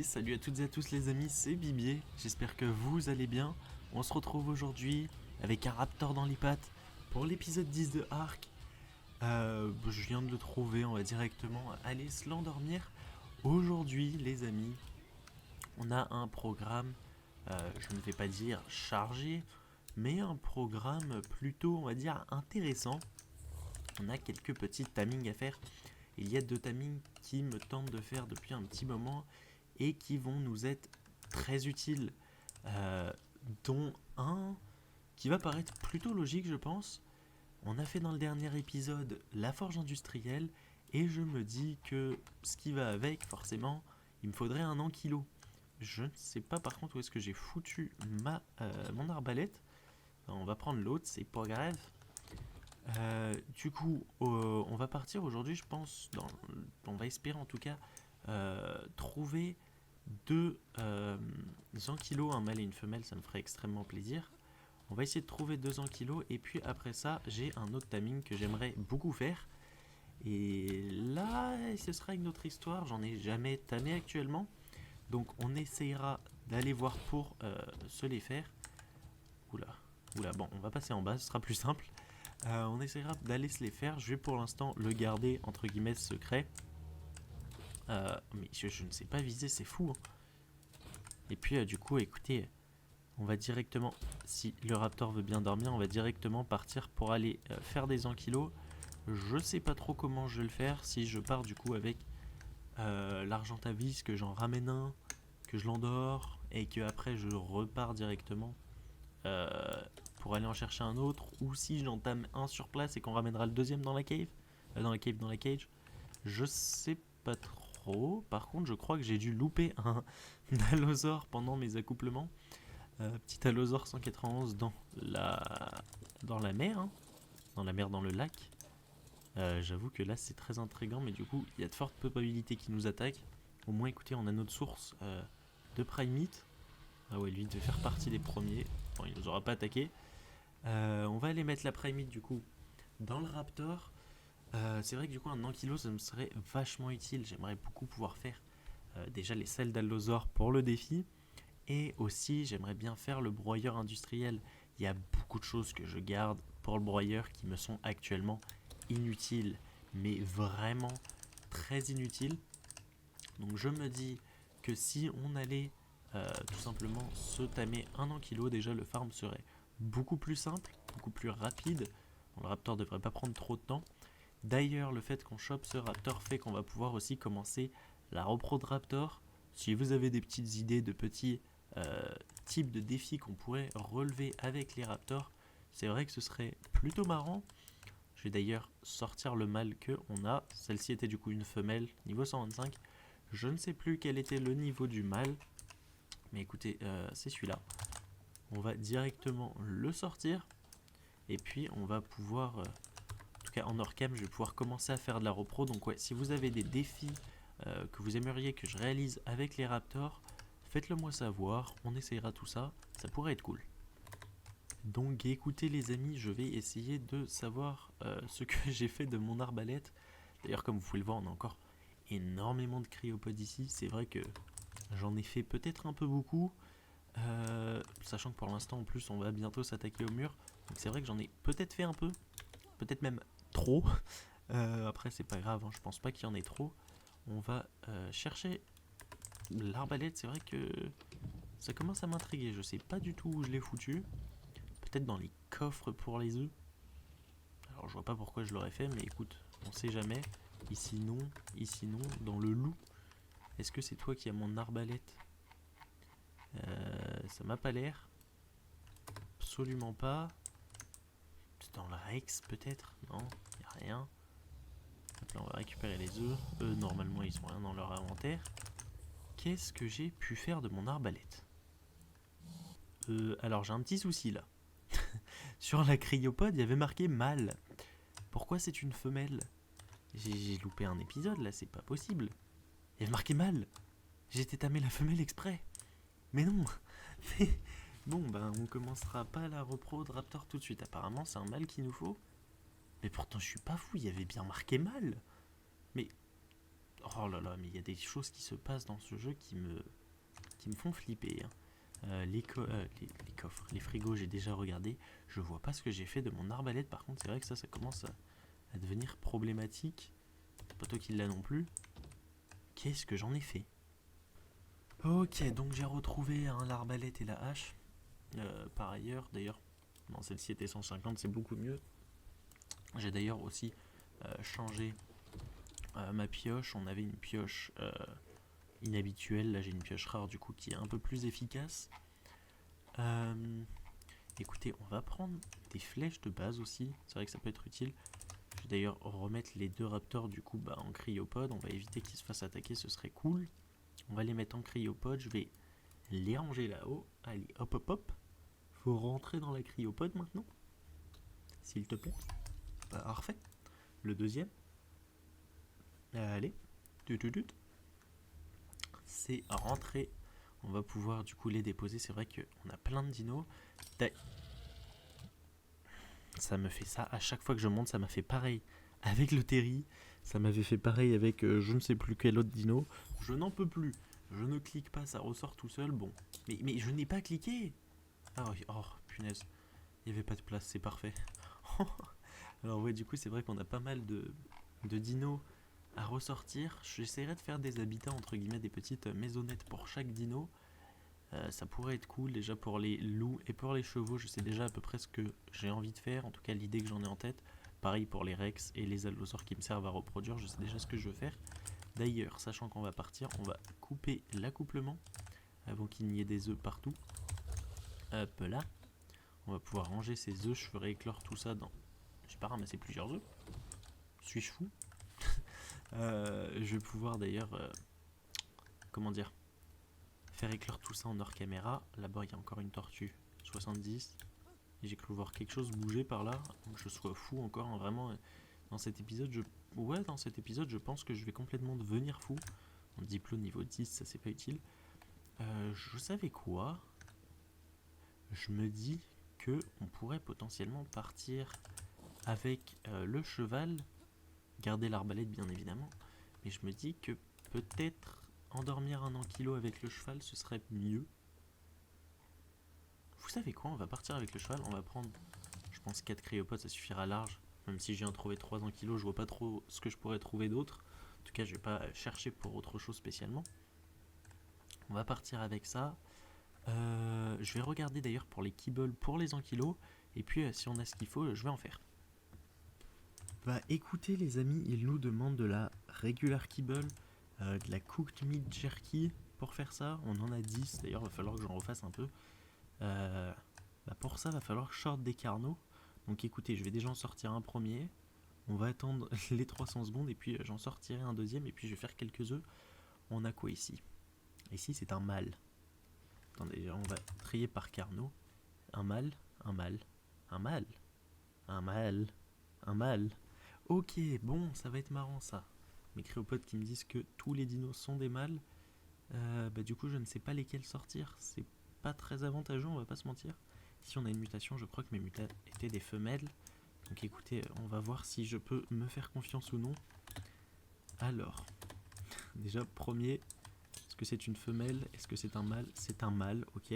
Et salut à toutes et à tous les amis, c'est Bibier, j'espère que vous allez bien. On se retrouve aujourd'hui avec un raptor dans les pattes pour l'épisode 10 de Ark. Je viens de le trouver, on va directement aller se l'endormir. Aujourd'hui les amis, on a un programme, je ne vais pas dire chargé, mais un programme plutôt on va dire intéressant. On a quelques petits timings à faire. Il y a deux timings qui me tentent de faire depuis un petit moment et qui vont nous être très utiles, euh, dont un qui va paraître plutôt logique je pense. On a fait dans le dernier épisode la forge industrielle et je me dis que ce qui va avec forcément, il me faudrait un ankilo. Je ne sais pas par contre où est-ce que j'ai foutu mon arbalète. On va prendre l'autre, c'est pas grave. Du coup, on va partir aujourd'hui, je pense. On va espérer en tout cas trouver deux ankylos, un mâle et une femelle, ça me ferait extrêmement plaisir. On va essayer de trouver deux ankylos et puis après ça, j'ai un autre timing que j'aimerais beaucoup faire. Et là, ce sera une autre histoire, j'en ai jamais tamé actuellement. Donc on essayera d'aller voir pour se les faire. Oula, oula, bon, on va passer en bas, ce sera plus simple. On essaiera d'aller se les faire. Je vais pour l'instant le garder entre guillemets secret. Mais je ne sais pas viser, c'est fou. Hein. Et puis du coup, écoutez, on va directement, si le raptor veut bien dormir, on va directement partir pour aller faire des ankylos. Je sais pas trop comment je vais le faire. Si je pars du coup avec l'argentavis, que j'en ramène un, que je l'endors et que après je repars directement euh, pour aller en chercher un autre, ou si j'entame un sur place et qu'on ramènera le deuxième dans la cave, dans la cage. Je sais pas trop. Par contre, je crois que j'ai dû louper un allosaure pendant mes accouplements. Petit allosaure 191 dans la mer, hein, dans la mer, dans le lac. J'avoue que là c'est très intriguant, mais du coup il y a de fortes probabilités qu'il nous attaque. Au moins, écoutez, on a notre source de Primate. Ah ouais, lui devait faire partie des premiers. Bon, il nous aura pas attaqué. On va aller mettre la Primate du coup dans le Raptor. C'est vrai que du coup un ankilo ça me serait vachement utile. J'aimerais beaucoup pouvoir faire déjà les selles d'Allosaur pour le défi. Et aussi j'aimerais bien faire le broyeur industriel. Il y a beaucoup de choses que je garde pour le broyeur qui me sont actuellement inutiles. Mais vraiment très inutiles. Donc je me dis que si on allait tout simplement se tamer un ankilo, déjà le farm serait beaucoup plus simple, beaucoup plus rapide. Bon, le raptor devrait pas prendre trop de temps. D'ailleurs, le fait qu'on chope ce raptor fait qu'on va pouvoir aussi commencer la repro de raptor. Si vous avez des petites idées de petits euh, types de défis qu'on pourrait relever avec les raptors, c'est vrai que ce serait plutôt marrant. Je vais d'ailleurs sortir le mâle que on a. Celle-ci était du coup une femelle, niveau 125. Je ne sais plus quel était le niveau du mâle. Mais écoutez, c'est celui-là. On va directement le sortir. Et puis on va pouvoir, en tout cas en hors-cam, je vais pouvoir commencer à faire de la repro. Donc ouais, si vous avez des défis que vous aimeriez que je réalise avec les raptors, faites-le moi savoir. On essayera tout ça. Ça pourrait être cool. Donc écoutez les amis, je vais essayer de savoir ce que j'ai fait de mon arbalète. D'ailleurs comme vous pouvez le voir, on a encore énormément de cryopodes ici. C'est vrai que j'en ai fait peut-être un peu beaucoup. Sachant que pour l'instant en plus on va bientôt s'attaquer au mur. Donc c'est vrai que j'en ai peut-être fait un peu. Peut-être même trop. Après c'est pas grave, hein, je pense pas qu'il y en ait trop. On va chercher l'arbalète. C'est vrai que ça commence à m'intriguer. Je sais pas du tout où je l'ai foutu. Peut-être dans les coffres pour les œufs. Alors je vois pas pourquoi je l'aurais fait, mais écoute, on sait jamais. Ici non, dans le loup. Est-ce que c'est toi qui as mon arbalète? Ça m'a pas l'air. Absolument pas. C'est dans le Rex peut-être? Non, y a rien. Donc là on va récupérer les œufs. Eux normalement ils ont rien dans leur inventaire. Qu'est-ce que j'ai pu faire de mon arbalète? Alors j'ai un petit souci là. Sur la cryopode, il y avait marqué mâle. Pourquoi c'est une femelle? J'ai loupé un épisode là, c'est pas possible. Il y avait marqué mâle. J'ai tamé la femelle exprès. Mais non. Mais bon, ben on commencera pas la repro de Raptor tout de suite. Apparemment, c'est un mâle qu'il nous faut. Mais pourtant, je suis pas fou, il y avait bien marqué mâle. Mais Oh là là, mais il y a des choses qui se passent dans ce jeu qui me font flipper, hein. Les coffres, les frigos, j'ai déjà regardé. Je vois pas ce que j'ai fait de mon arbalète. Par contre, c'est vrai que ça commence à devenir problématique. C'est pas toi qui l'as non plus. Qu'est-ce que j'en ai fait? Ok, donc j'ai retrouvé l'arbalète et la hache. Par ailleurs, d'ailleurs, non, celle-ci était 150, c'est beaucoup mieux. J'ai d'ailleurs aussi changé ma pioche. On avait une pioche inhabituelle. Là, j'ai une pioche rare, du coup, qui est un peu plus efficace. Écoutez, on va prendre des flèches de base aussi. C'est vrai que ça peut être utile. Je vais d'ailleurs remettre les 2 raptors du coup en cryopode. On va éviter qu'ils se fassent attaquer, ce serait cool. On va les mettre en cryopode. Je vais les ranger là-haut. Allez, hop hop hop. Faut rentrer dans la cryopode maintenant. S'il te plaît. Parfait. Le deuxième. Allez. C'est rentré. On va pouvoir du coup les déposer. C'est vrai qu'on a plein de dinos. Ça me fait ça à chaque fois que je monte. Ça m'a fait pareil avec le Terry. Ça m'avait fait pareil avec je ne sais plus quel autre dino. Je n'en peux plus. Je ne clique pas, ça ressort tout seul. Bon. Mais je n'ai pas cliqué. Ah oui, oh punaise. Il n'y avait pas de place, c'est parfait. Alors ouais, du coup, c'est vrai qu'on a pas mal de dinos à ressortir. J'essaierai de faire des habitats, entre guillemets, des petites maisonnettes pour chaque dino. Ça pourrait être cool, déjà pour les loups et pour les chevaux. Je sais déjà à peu près ce que j'ai envie de faire, en tout cas l'idée que j'en ai en tête. Pareil pour les rex et les allosaures qui me servent à reproduire, je sais déjà ce que je veux faire. D'ailleurs, sachant qu'on va partir, on va couper l'accouplement avant qu'il n'y ait des œufs partout. Hop là. On va pouvoir ranger ces œufs, je ferai éclore tout ça dans... J'ai pas ramassé plusieurs œufs. Suis-je fou? Je vais pouvoir d'ailleurs... comment dire, faire éclore tout ça en hors caméra. Là-bas, il y a encore une tortue. 70. Et j'ai cru voir quelque chose bouger par là. Donc je sois fou encore, hein, vraiment. Dans cet épisode, je pense que je vais complètement devenir fou. En diplôme niveau 10, ça c'est pas utile. Je savais quoi? Je me dis que on pourrait potentiellement partir avec le cheval. Garder l'arbalète bien évidemment. Mais je me dis que peut-être endormir un ankilo avec le cheval, ce serait mieux. Vous savez quoi? On va partir avec le cheval. On va prendre, je pense, 4 cryopodes, ça suffira large. Même si j'ai trouvé 3 ankylos, je vois pas trop ce que je pourrais trouver d'autre. En tout cas, je vais pas chercher pour autre chose spécialement. On va partir avec ça. Je vais regarder d'ailleurs pour les kibbles, pour les ankylos. Et puis, si on a ce qu'il faut, je vais en faire. Bah écoutez les amis, ils nous demandent de la regular kibble, de la cooked meat jerky. Pour faire ça, on en a 10. D'ailleurs, il va falloir que j'en refasse un peu. Pour ça, il va falloir que je sorte des carnaux. Donc écoutez, je vais déjà en sortir un premier. On va attendre les 300 secondes et puis j'en sortirai un deuxième et puis je vais faire quelques œufs. On a quoi ici? Ici, c'est un mâle. Attendez, on va trier par carnot. Un mâle, un mâle, un mâle, un mâle, un mâle. Ok, bon, ça va être marrant ça. Mes cryopodes qui me disent que tous les dinos sont des mâles. Du coup, je ne sais pas lesquels sortir. C'est pas très avantageux, on va pas se mentir. Ici, on a une mutation. Je crois que mes mutas étaient des femelles. Donc écoutez, on va voir si je peux me faire confiance ou non. Alors, déjà, premier, est-ce que c'est une femelle? Est-ce que c'est un mâle? C'est un mâle, ok.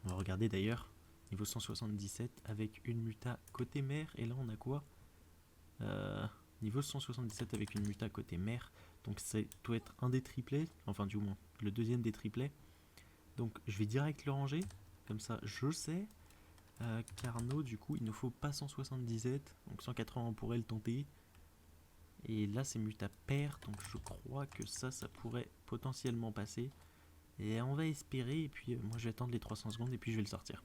On va regarder d'ailleurs, niveau 177, avec une muta côté mère. Et là, on a quoi? Niveau 177 avec une muta côté mère. Donc ça doit être un des triplets, enfin du moins le deuxième des triplets. Donc je vais direct le ranger, comme ça je sais. Carnot, du coup il ne faut pas 177, donc 180 on pourrait le tenter. Et là c'est muta pair, donc je crois que ça pourrait potentiellement passer. Et on va espérer, et puis moi je vais attendre les 300 secondes et puis je vais le sortir.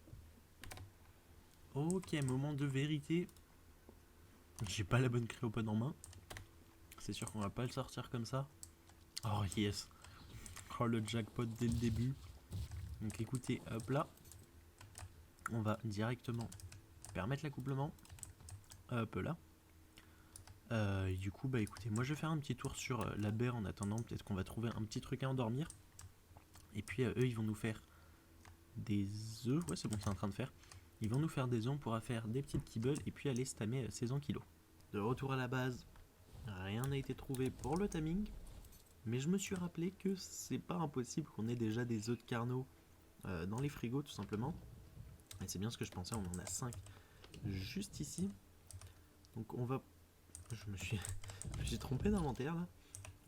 Ok, moment de vérité. J'ai pas la bonne cryopode en main. C'est sûr qu'on va pas le sortir comme ça. Oh yes. Oh le jackpot dès le début. Donc écoutez, hop là. On va directement permettre l'accouplement. Hop là. Du coup, bah écoutez, moi je vais faire un petit tour sur la baie en attendant. Peut-être qu'on va trouver un petit truc à endormir. Et puis eux, ils vont nous faire des œufs. Ouais, c'est bon, c'est en train de faire. Ils vont nous faire des œufs. On pourra faire des petites kibbles et puis aller stamer ces ankylos. De retour à la base. Rien n'a été trouvé pour le timing. Mais je me suis rappelé que c'est pas impossible qu'on ait déjà des œufs de carnot dans les frigos tout simplement. Et c'est bien ce que je pensais, on en a 5 juste ici. Donc on va... Je me suis, je me suis trompé d'inventaire là.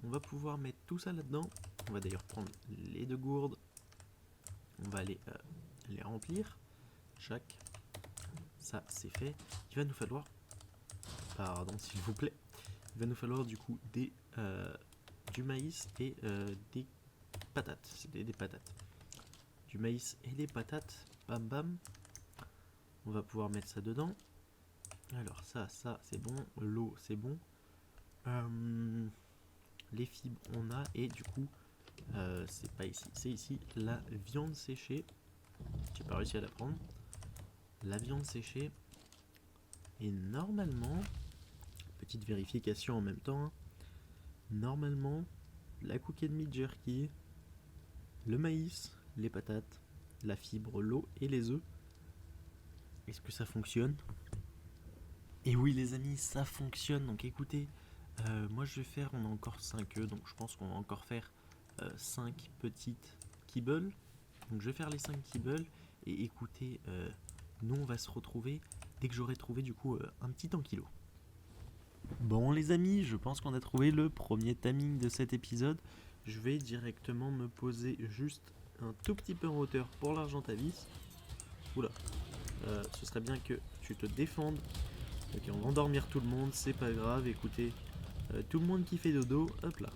On va pouvoir mettre tout ça là-dedans. On va d'ailleurs prendre les 2 gourdes. On va les remplir. Chaque. Ça c'est fait. Il va nous falloir... Pardon s'il vous plaît. Il va nous falloir du coup du maïs et des patates. C'est des patates. Du maïs et des patates. Bam bam. On va pouvoir mettre ça dedans. Alors ça c'est bon. L'eau c'est bon. Les fibres on a. Et du coup, c'est pas ici. C'est ici la viande séchée. J'ai pas réussi à la prendre. La viande séchée. Et normalement, petite vérification en même temps. Hein, normalement, la cooked meat jerky, le maïs, les patates, la fibre, l'eau et les œufs. Est-ce que ça fonctionne? Et oui les amis, ça fonctionne. Donc écoutez, moi je vais faire, on a encore 5 œufs, donc je pense qu'on va encore faire 5 petites kibbles. Donc je vais faire les 5 kibbles. Et écoutez, nous on va se retrouver dès que j'aurai trouvé du coup un petit ankilo. Bon les amis, je pense qu'on a trouvé le premier timing de cet épisode. Je vais directement me poser juste un tout petit peu en hauteur pour l'argentavis. Oula, ce serait bien que tu te défendes. Ok, on va endormir tout le monde, c'est pas grave, écoutez. Tout le monde qui fait dodo, hop là.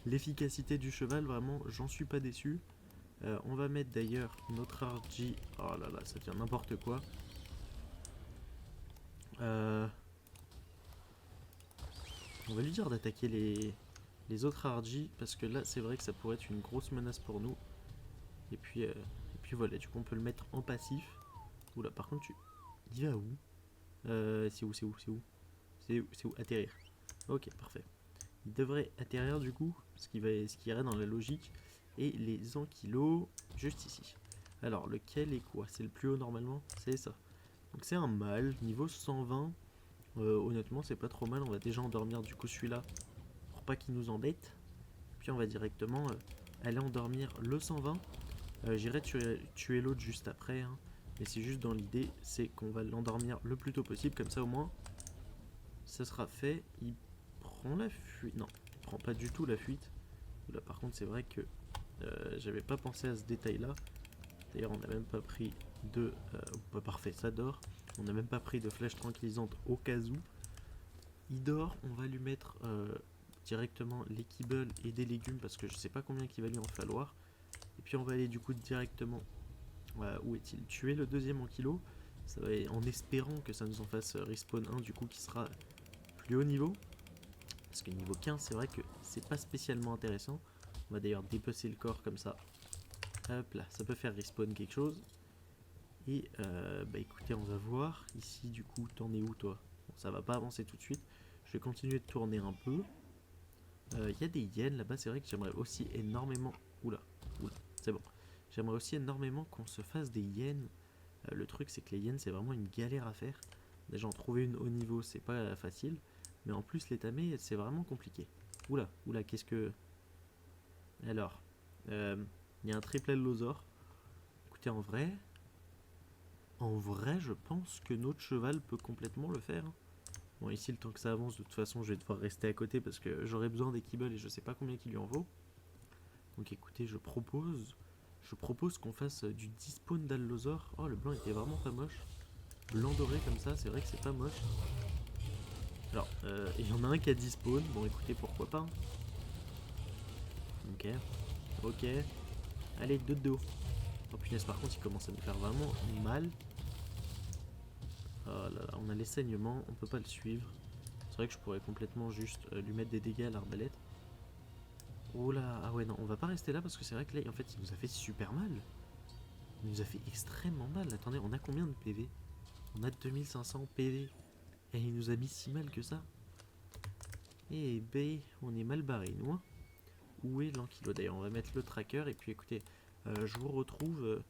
L'efficacité du cheval, vraiment, j'en suis pas déçu. On va mettre d'ailleurs notre RG. Oh là là, ça devient n'importe quoi. On va lui dire d'attaquer les autres RG parce que là, c'est vrai que ça pourrait être une grosse menace pour nous. Et puis voilà, du coup, on peut le mettre en passif. Oula, par contre, il va où? C'est où? C'est où? Atterrir. Ok, parfait. Il devrait atterrir du coup, ce qui irait dans la logique. Et les ankylos, juste ici. Alors, lequel est quoi? C'est le plus haut normalement? C'est ça. Donc c'est un mâle, niveau 120. Honnêtement, c'est pas trop mal. On va déjà endormir du coup celui-là, pour pas qu'il nous embête. Puis on va directement aller endormir le 120. J'irai tuer l'autre juste après. Hein. Mais c'est juste dans l'idée, c'est qu'on va l'endormir le plus tôt possible. Comme ça au moins, ça sera fait. Il prend la fuite. Non, il prend pas du tout la fuite. Là par contre c'est vrai que j'avais pas pensé à ce détail là. D'ailleurs on n'a même pas pris de... parfait, ça dort. On n'a même pas pris de flèche tranquillisante au cas où. Il dort, on va lui mettre directement les kibbles et des légumes parce que je sais pas combien il va lui en falloir. Et puis on va aller du coup directement... où est-il? Tuer le deuxième en kilo. Ça va, en espérant que ça nous en fasse respawn 1 du coup qui sera plus haut niveau. Parce que niveau 15 c'est vrai que c'est pas spécialement intéressant. On va d'ailleurs dépecer le corps comme ça. Hop là, ça peut faire respawn quelque chose. Et bah écoutez, on va voir. Ici du coup, t'en es où toi? Bon, ça va pas avancer tout de suite. Je vais continuer de tourner un peu. Il y a des hyènes là-bas, c'est vrai que j'aimerais aussi énormément... Oula, c'est bon. J'aimerais aussi énormément qu'on se fasse des hyènes. Le truc c'est que les hyènes c'est vraiment une galère à faire. Déjà en trouver une haut niveau c'est pas facile. Mais en plus les tamer c'est vraiment compliqué. Oula, qu'est-ce que... Alors, il y a un triple allosaure. Écoutez, en vrai, je pense que notre cheval peut complètement le faire. Bon, ici, le temps que ça avance, de toute façon, je vais devoir rester à côté parce que j'aurai besoin des kibbles et je sais pas combien qu'il lui en vaut. Donc écoutez, je propose qu'on fasse du despawn d'allosaure. Oh, le blanc était vraiment pas moche. Blanc doré comme ça, c'est vrai que c'est pas moche. Alors, il y en a un qui a despawn. Bon, écoutez, pourquoi pas. Ok. Allez, dodo. Oh punaise, par contre, il commence à me faire vraiment mal. Oh là là, on a les saignements, on peut pas le suivre. C'est vrai que je pourrais complètement juste lui mettre des dégâts à l'arbalète. Oh là, ah ouais, non, on va pas rester là parce que c'est vrai que là, en fait, il nous a fait super mal. Il nous a fait extrêmement mal. Attendez, on a combien de PV? On a 2500 PV. Et il nous a mis si mal que ça. Eh ben, on est mal barré, nous. Hein. Où est l'ankilo? D'ailleurs, on va mettre le tracker. Et puis écoutez, je vous retrouve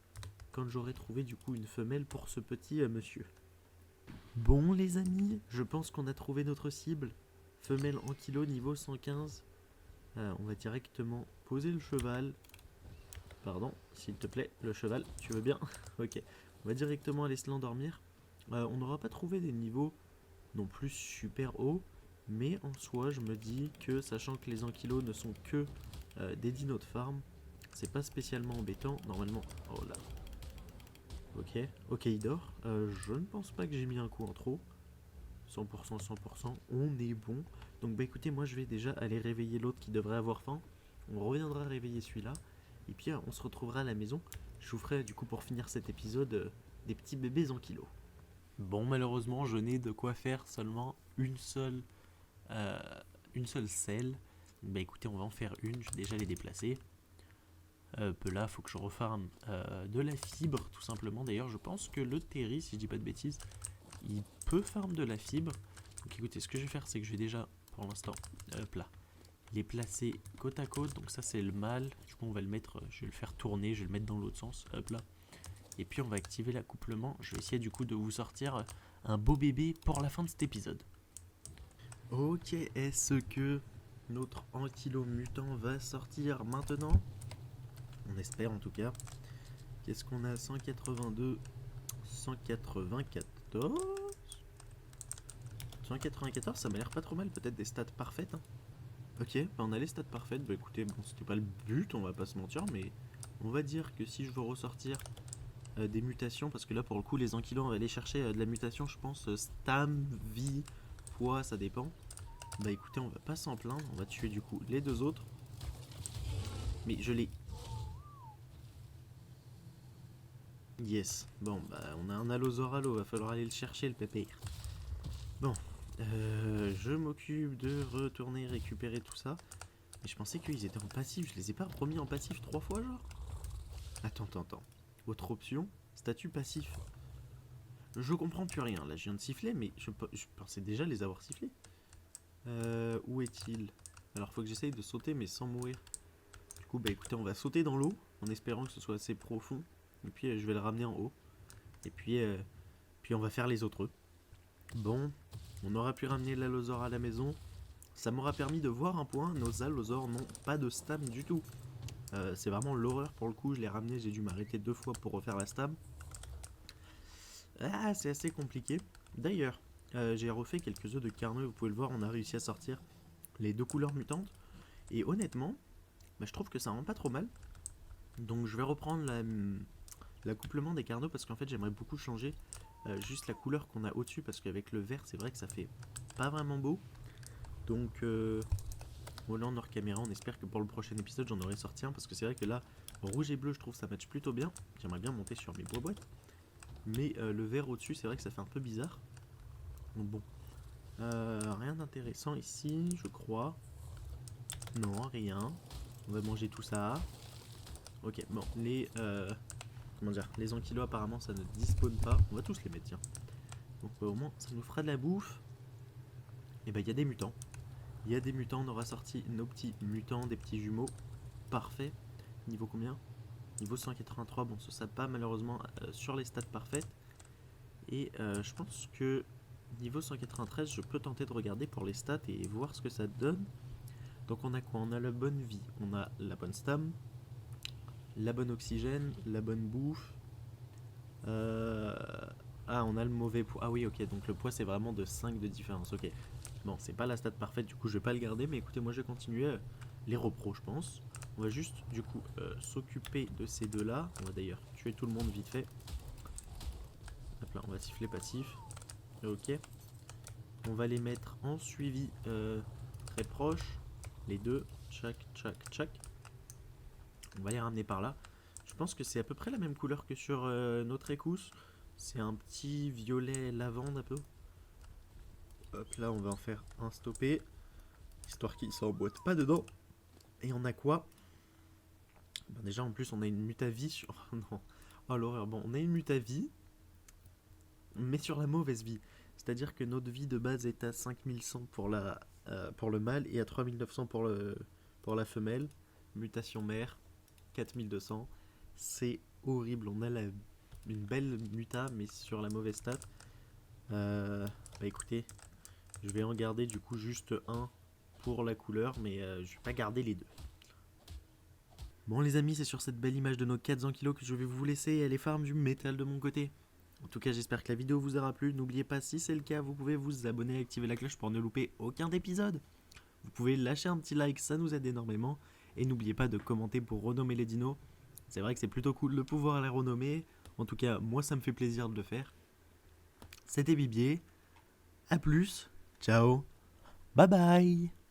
quand j'aurai trouvé du coup une femelle pour ce petit monsieur. Bon les amis, je pense qu'on a trouvé notre cible. Femelle ankilo niveau 115. On va directement poser le cheval. Pardon, s'il te plaît, le cheval, tu veux bien? Ok, on va directement aller se l'endormir. On n'aura pas trouvé des niveaux non plus super hauts, mais en soi, je me dis que, sachant que les ankylos ne sont que des dinos de farm, c'est pas spécialement embêtant. Normalement, oh là. Ok, ok, il dort. Je ne pense pas que j'ai mis un coup en trop. 100%, 100%, on est bon. Donc bah écoutez, moi je vais déjà aller réveiller l'autre qui devrait avoir faim. On reviendra réveiller celui-là. Et puis on se retrouvera à la maison. Je vous ferai du coup pour finir cet épisode des petits bébés en kilos. Bon, malheureusement, je n'ai de quoi faire seulement euh, une seule selle. Bah écoutez, on va en faire une. Je vais déjà les déplacer. Là, faut que je refarme de la fibre, tout simplement. D'ailleurs, je pense que le Terry, si je dis pas de bêtises, il peut farm de la fibre. Donc écoutez, ce que je vais faire, c'est que je vais déjà, pour l'instant, là, les placer côte à côte. Donc ça, c'est le mâle. Du coup, on va le mettre, je vais le faire tourner, je vais le mettre dans l'autre sens. Hop là. Et puis, on va activer l'accouplement. Je vais essayer du coup de vous sortir un beau bébé pour la fin de cet épisode. Ok, est-ce que notre ankylo mutant va sortir maintenant? On espère en tout cas. Qu'est-ce qu'on a? 182, 194. 194, ça m'a l'air pas trop mal, peut-être des stats parfaites. Hein. Ok, bah on a les stats parfaites. Bah écoutez, bon, c'était pas le but, on va pas se mentir, mais on va dire que si je veux ressortir des mutations, parce que là pour le coup, les ankylos, on va aller chercher de la mutation, je pense, stam, vie, poids, ça dépend. Bah écoutez, on va pas s'en plaindre, on va tuer du coup les deux autres. Mais je l'ai. Yes, bon, bah on a un Allosauralo, va falloir aller le chercher le pépé. Bon, je m'occupe de retourner récupérer tout ça. Mais je pensais qu'ils étaient en passif, je les ai pas remis en passif 3 fois genre. Attends. Autre option, statut passif. Je comprends plus rien, là je viens de siffler, mais je pensais déjà les avoir sifflés. Où est-il? Alors faut que j'essaye de sauter mais sans mourir. Du coup bah écoutez, on va sauter dans l'eau, en espérant que ce soit assez profond. Et puis je vais le ramener en haut. Et puis on va faire les autres. Bon, on aura pu ramener l'allosaure à la maison. Ça m'aura permis de voir un point, nos allosaures n'ont pas de stam du tout. C'est vraiment l'horreur pour le coup, je l'ai ramené, j'ai dû m'arrêter 2 fois pour refaire la stam. Ah, c'est assez compliqué. D'ailleurs, j'ai refait quelques œufs de carnot, vous pouvez le voir, on a réussi à sortir les 2 couleurs mutantes. Et honnêtement, bah, je trouve que ça rend pas trop mal. Donc je vais reprendre l'accouplement des carnaux parce qu'en fait j'aimerais beaucoup changer juste la couleur qu'on a au-dessus parce qu'avec le vert c'est vrai que ça fait pas vraiment beau. Donc voilà, en hors caméra, on espère que pour le prochain épisode j'en aurai sorti un parce que c'est vrai que là, rouge et bleu je trouve ça match plutôt bien. J'aimerais bien monter sur mes boîtes. Mais le vert au-dessus c'est vrai que ça fait un peu bizarre. Donc bon, rien d'intéressant ici je crois. Non, rien. On va manger tout ça. Ok, bon, les ankylos apparemment ça ne dispone pas. On va tous les mettre, tiens. Donc au moins ça nous fera de la bouffe. Et bah il y a des mutants. Il y a des mutants, on aura sorti nos petits mutants, des petits jumeaux. Parfait. Niveau combien? Niveau 183, bon ça ça pas malheureusement sur les stats parfaites. Et je pense que niveau 193 je peux tenter de regarder pour les stats et voir ce que ça donne. Donc on a quoi? On a la bonne vie, on a la bonne stam, la bonne oxygène, la bonne bouffe. Ah, on a le mauvais poids. Ah oui, ok, donc le poids c'est vraiment de 5 de différence. Ok, bon, c'est pas la stat parfaite, du coup je vais pas le garder, mais écoutez, moi je vais continuer les repros, je pense. On va juste, du coup, s'occuper de ces deux-là. On va d'ailleurs tuer tout le monde vite fait. Hop là, on va siffler passif. Ok. On va les mettre en suivi très proche. Les deux, tchac, tchac, tchac. On va les ramener par là. Je pense que c'est à peu près la même couleur que sur notre écousse. C'est un petit violet lavande un peu. Hop là, on va en faire un stoppé. Histoire qu'il s'emboîte pas dedans. Et on a quoi? Ben déjà, en plus, on a une mutavie sur... Oh non. Oh l'horreur. Bon, on a une mutavie. Mais sur la mauvaise vie. C'est-à-dire que notre vie de base est à 5100 pour le mâle et à 3900 pour la femelle. Mutation mère, 4200. C'est horrible. On a une belle muta, mais sur la mauvaise stat. Bah écoutez, je vais en garder du coup juste un pour la couleur, mais je vais pas garder les deux. Bon les amis, c'est sur cette belle image de nos 4 ankylos que je vais vous laisser aller farm du métal de mon côté. En tout cas, j'espère que la vidéo vous aura plu. N'oubliez pas, si c'est le cas, vous pouvez vous abonner et activer la cloche pour ne louper aucun épisode. Vous pouvez lâcher un petit like, ça nous aide énormément. Et n'oubliez pas de commenter pour renommer les dinos. C'est vrai que c'est plutôt cool de pouvoir les renommer. En tout cas, moi ça me fait plaisir de le faire. C'était Bibier. A plus. Ciao. Bye bye.